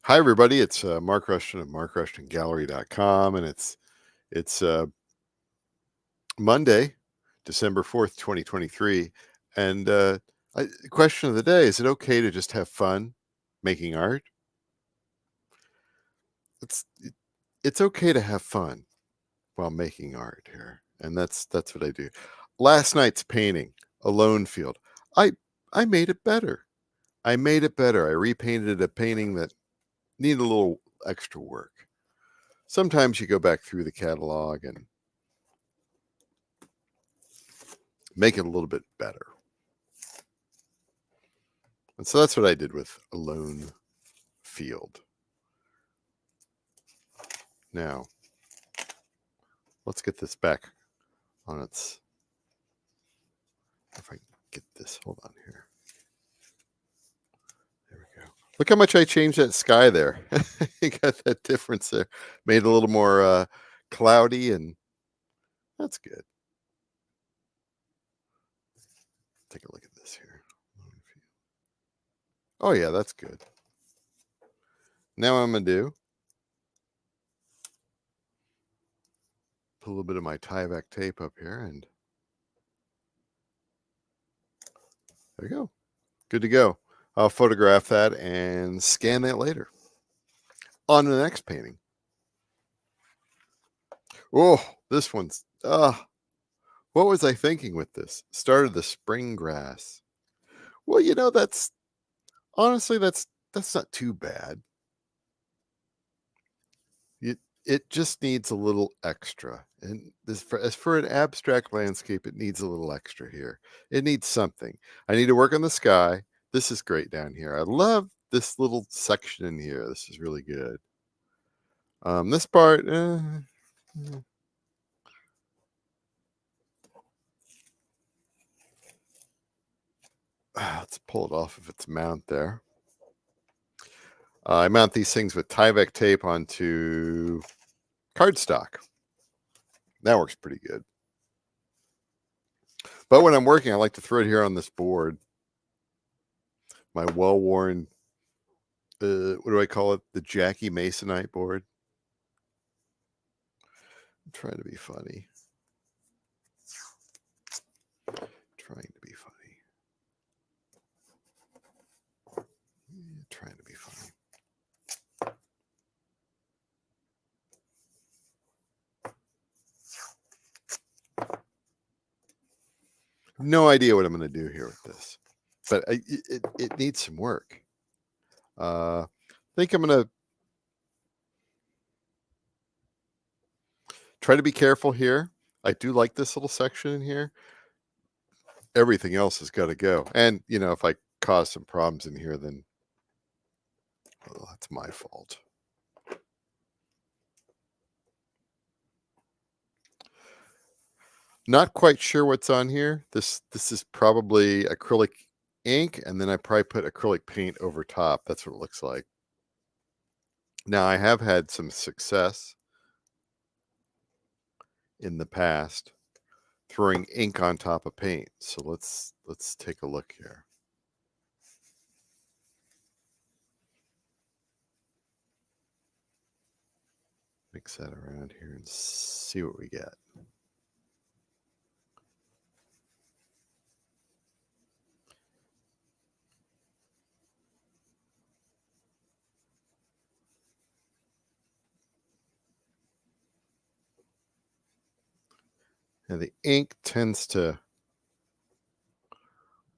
Hi, everybody. It's Mark Rushton of markrushtongallery.com, and it's Monday, December 4th, 2023. And question of the day: is it okay to just have fun making art? It's it, it's okay to have fun while making art here, and that's what I do. Last night's painting, a lone field. I I made it better. I made it better. I repainted a painting that needed a little extra work. Sometimes you go back through the catalog and make it a little bit better. And so that's what I did with a lone field. Now, let's get this back on its. If I can get this, hold on here. There we go. Look how much I changed that sky there. You got that difference there. Made it a little more cloudy, and that's good. Take a look at this here. Oh, yeah, that's good. Now what I'm going to do, put a little bit of my Tyvek tape up here, and there you go. Good to go. I'll photograph that and scan that later. On to the next painting. Oh, this one's what was I thinking with this? Started the spring grass. Well, that's honestly that's not too bad. It just needs a little extra. And as for an abstract landscape, it needs a little extra here. It needs something. I need to work on the sky. This is great down here. I love this little section in here. This is really good. This part, let's pull it off of its mount there. I mount these things with Tyvek tape onto cardstock. That works pretty good. But when I'm working, I like to throw it here on this board. My well-worn, what do I call it? The Jackie Masonite board. I'm trying to be funny. Trying to be funny. Trying to be funny. No idea what I'm going to do here with this, but it needs some work. I think I'm going to try to be careful here. I do like this little section in here. Everything else has got to go. And, if I cause some problems in here, then well, that's my fault. Not quite sure what's on here. This is probably acrylic ink, and then I probably put acrylic paint over top. That's what it looks like. Now, I have had some success in the past throwing ink on top of paint. So let's take a look here. Mix that around here and see what we get. And the ink tends to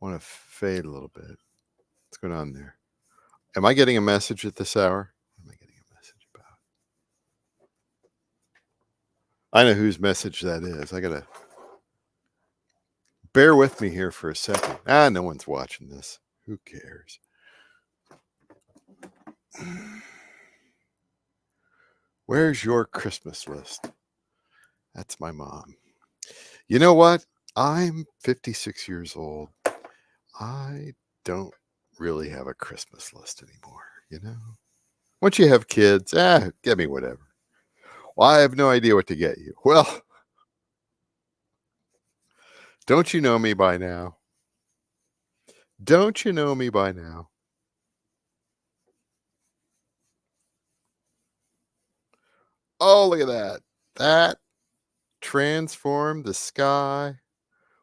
want to fade a little bit. What's going on there? Am I getting a message at this hour? What am I getting a message about? I know whose message that is. I got to bear with me here for a second. No one's watching this. Who cares? Where's your Christmas list? That's my mom. You know what? I'm 56 years old. I don't really have a Christmas list anymore, Once you have kids, get me whatever. Well, I have no idea what to get you. Well, don't you know me by now? Don't you know me by now? Oh, look at that. That transformed the sky.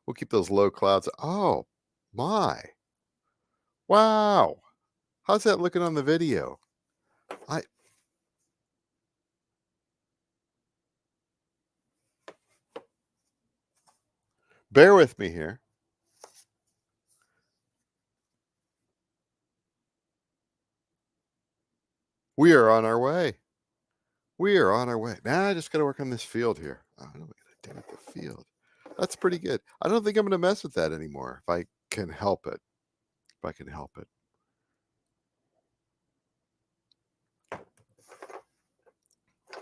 We'll keep those low clouds. Oh, my. Wow. How's that looking on the video? I Bear with me here. We are on our way. We are on our way. Now I just got to work on this field here. Oh, I don't got to dig up the field. That's pretty good. I don't think I'm going to mess with that anymore if I can help it. If I can help it.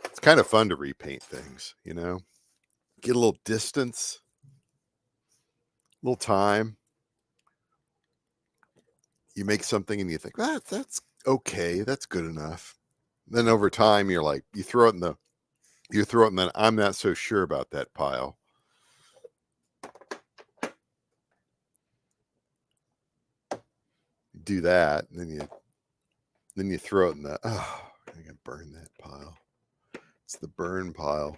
It's kind of fun to repaint things, you know? Get a little distance, a little time. You make something and you think, that's okay. That's good enough. Then over time, you're like, you throw it in the, I'm not so sure about that pile. Do that, and then you throw it in the, oh, I can burn that pile. It's the burn pile.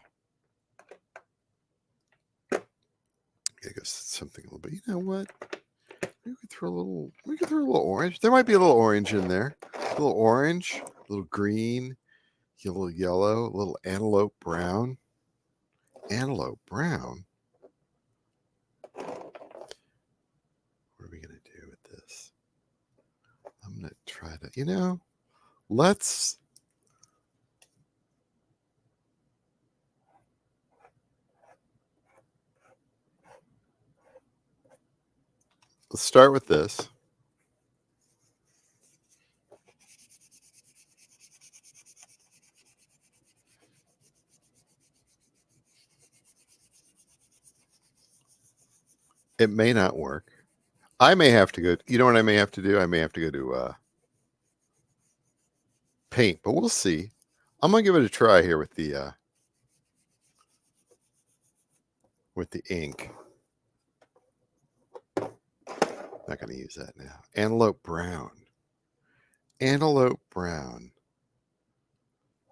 I guess something a little bit. You know what? We could throw a little orange. There might be a little orange in there. A little orange, a little green, a little yellow, a little antelope brown. Antelope brown. What are we gonna do with this? I'm gonna try to, let's start with this. It may not work. I may have to go. You know what I may have to do? I may have to go to paint, but we'll see. I'm gonna give it a try here with the ink. Not gonna use that now. Antelope brown. Antelope brown.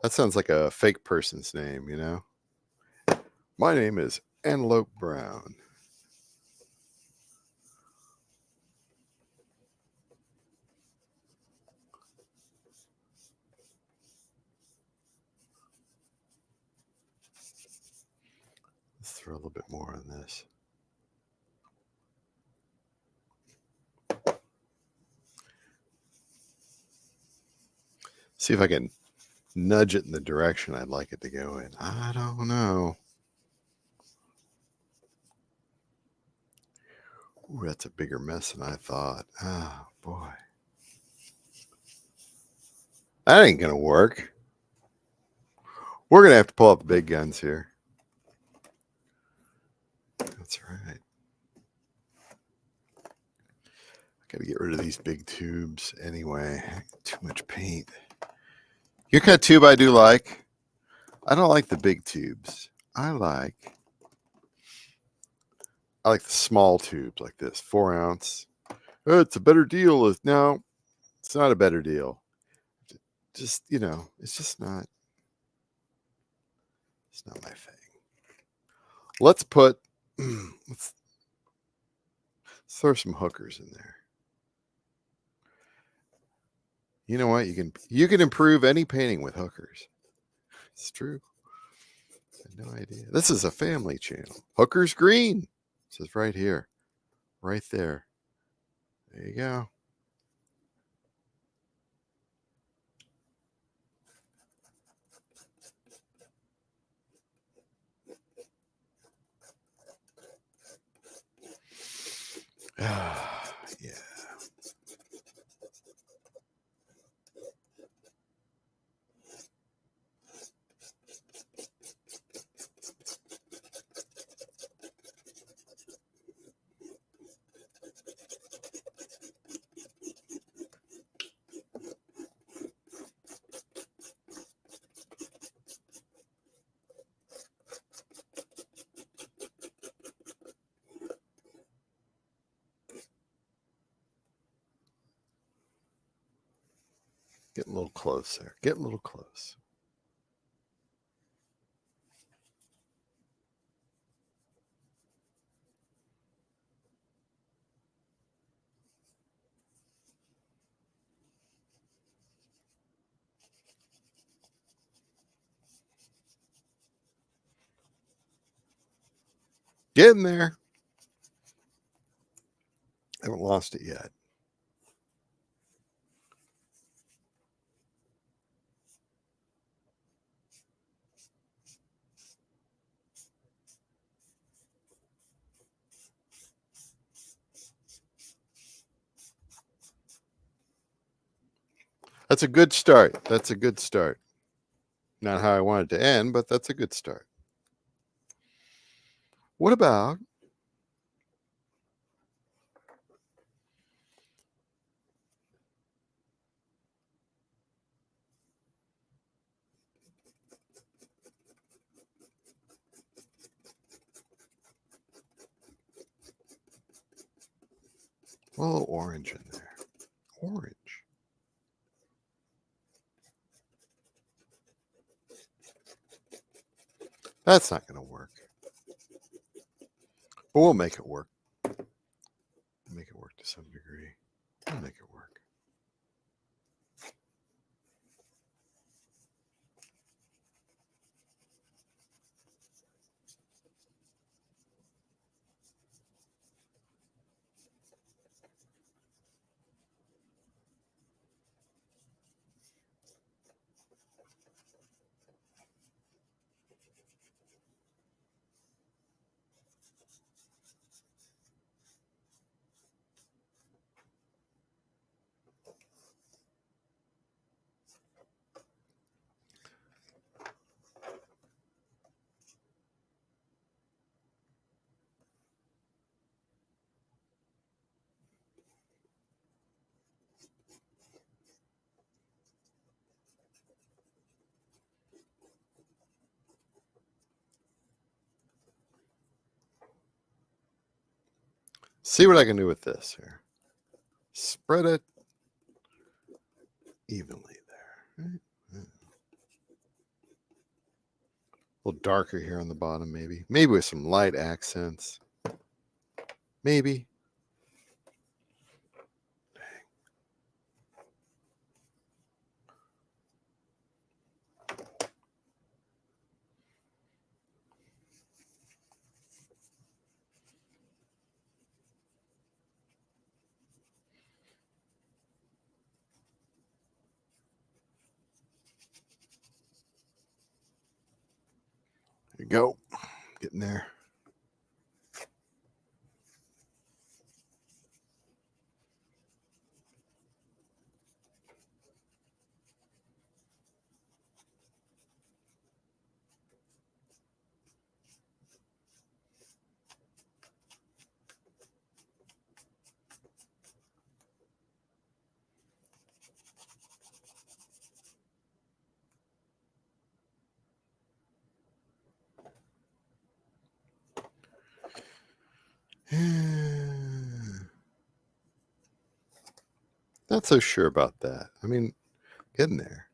That sounds like a fake person's name, you know? My name is Antelope Brown. Let's throw a little bit more on this. See if I can nudge it in the direction I'd like it to go in. I don't know. Ooh, that's a bigger mess than I thought. Oh, boy. That ain't going to work. We're going to have to pull out the big guns here. That's right. Got to get rid of these big tubes anyway. Too much paint. You know what kind of tube I do like? I don't like the big tubes. I like the small tubes like this, 4-ounce. Oh, it's a better deal. No, it's not a better deal. Just, it's just not. It's not my thing. Let's put. Let's throw some hookers in there. You know what? You can improve any painting with hookers. It's true. I had no idea. This is a family channel. Hookers Green. It says right here, right there. There you go. Yeah. Get a little close there. Get a little close. Getting there. Haven't lost it yet. That's a good start. That's a good start. Not how I want it to end, but that's a good start. What about a little orange in there? Orange. That's not going to work. But we'll make it work. Make it work to some degree. We'll make it work. See what I can do with this here. Spread it evenly there. Right? A little darker here on the bottom, maybe. Maybe with some light accents. Maybe. There you go. Getting there. Not so sure about that. I mean, getting there.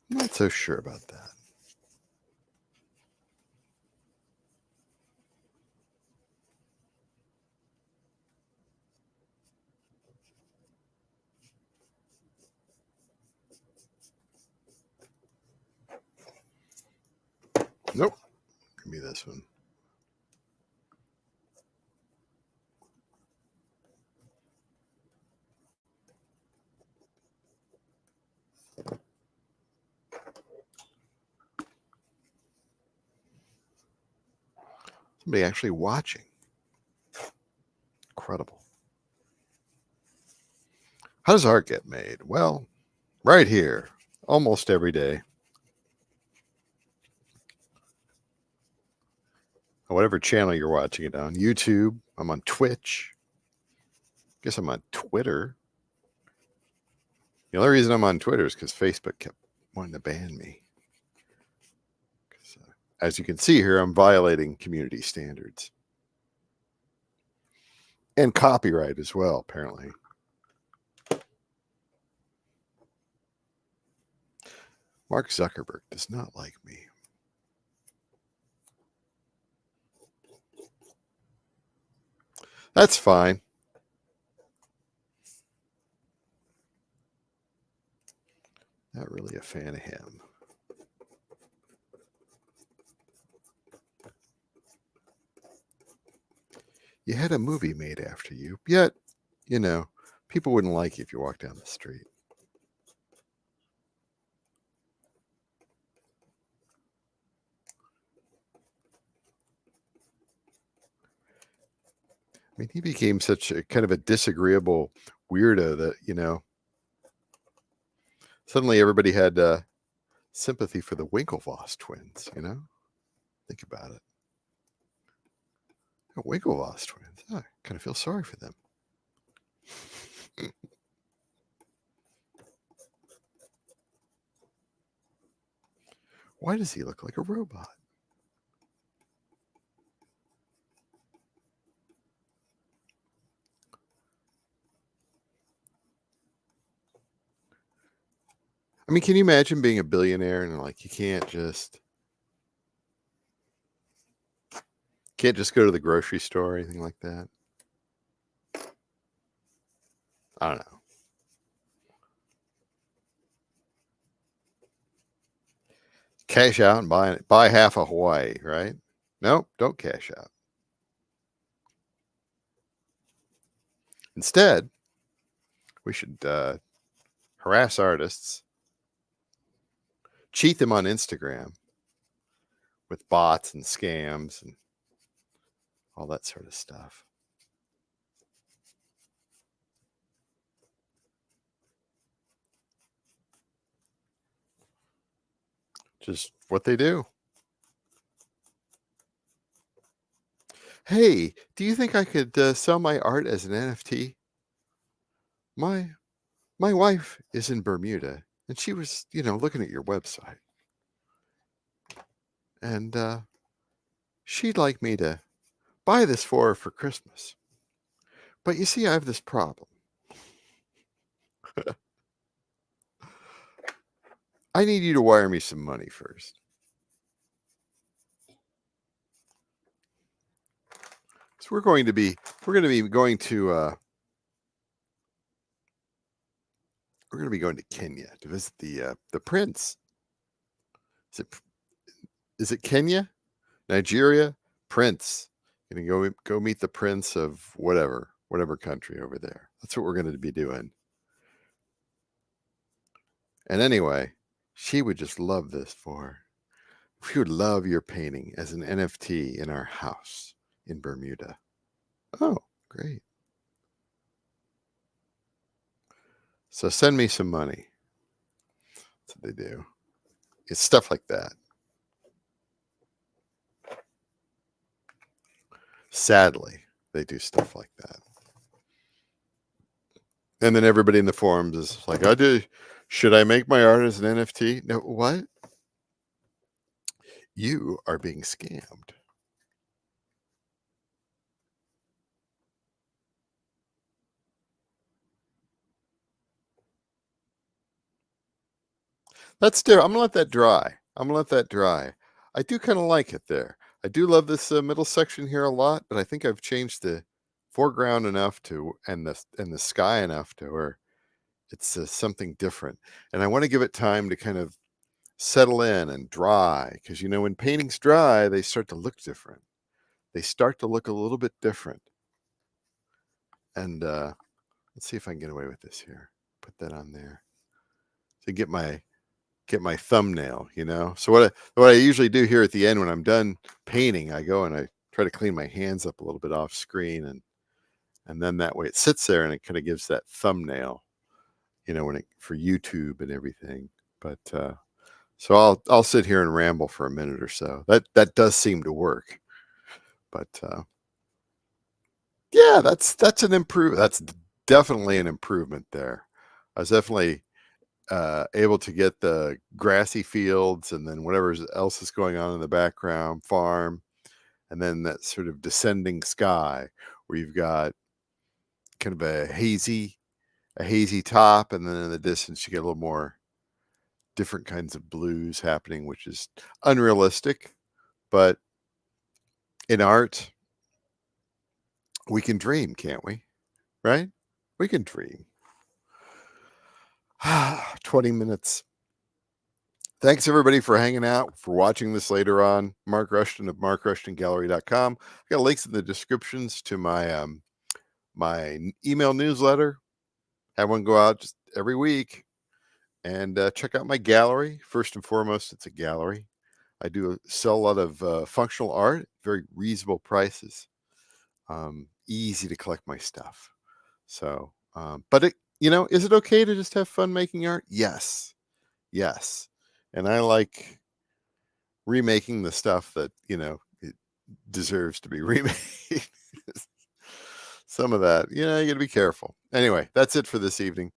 Not so sure about that. Nope. Give me this one. Somebody actually watching. Incredible. How does art get made? Well, right here, almost every day. On whatever channel you're watching it on. YouTube. I'm on Twitch. Guess I'm on Twitter. The only reason I'm on Twitter is because Facebook kept wanting to ban me. As you can see here, I'm violating community standards. And copyright as well, apparently. Mark Zuckerberg does not like me. That's fine. fan of him. You had a movie made after you, yet, people wouldn't like you if you walked down the street. I mean, he became such a kind of a disagreeable weirdo that, suddenly everybody had sympathy for the Winklevoss twins. Think about it. The Winklevoss twins. I kind of feel sorry for them. Why does he look like a robot? I mean, can you imagine being a billionaire and like you can't just go to the grocery store or anything like that? I don't know. Cash out and buy half of Hawaii, right? Nope, don't cash out. Instead, we should harass artists, cheat them on Instagram with bots and scams and all that sort of stuff. Just what they do. Hey, do you think I could sell my art as an NFT? My wife is in Bermuda, and she was, looking at your website, and she'd like me to buy this for her for Christmas. But you see, I have this problem. I need you to wire me some money first. So we're going to be going to Kenya to visit the prince. Is it Kenya? Nigeria? Prince. Gonna go meet the prince of whatever country over there. That's what we're going to be doing. And anyway, she would just love this for her. She would love your painting as an NFT in our house in Bermuda. Oh, great. So send me some money. That's what they do. It's stuff like that. Sadly, they do stuff like that. And then everybody in the forums is like, should I make my art as an NFT? No, what? You are being scammed. That's different. I'm gonna let that dry. I do kind of like it there. I do love this middle section here a lot, but I think I've changed the foreground enough and the sky enough to where it's something different. And I want to give it time to kind of settle in and dry, because when paintings dry, they start to look different. They start to look a little bit different. And let's see if I can get away with this here. Put that on there to get my thumbnail. So what I usually do here at the end when I'm done painting, I go and I try to clean my hands up a little bit off screen, and then that way it sits there and it kind of gives that thumbnail, for YouTube and everything. But so I'll sit here and ramble for a minute or so. That does seem to work. But yeah, that's an improve. That's definitely an improvement there. I was definitely able to get the grassy fields and then whatever else is going on in the background, farm, and then that sort of descending sky where you've got kind of a hazy top, and then in the distance you get a little more different kinds of blues happening, which is unrealistic. But in art, we can dream, can't we? Right? We can dream. 20 minutes. Thanks everybody for hanging out, for watching this later on. Mark Rushton of markrushtonggallery.com. I got links in the descriptions to my email newsletter. Have one go out just every week, and check out my gallery. First and foremost, it's a gallery. I do sell a lot of functional art, very reasonable prices. Easy to collect my stuff. So, but is it okay to just have fun making art? Yes. And I like remaking the stuff that, it deserves to be remade. Some of that, you got to be careful. Anyway, that's it for this evening.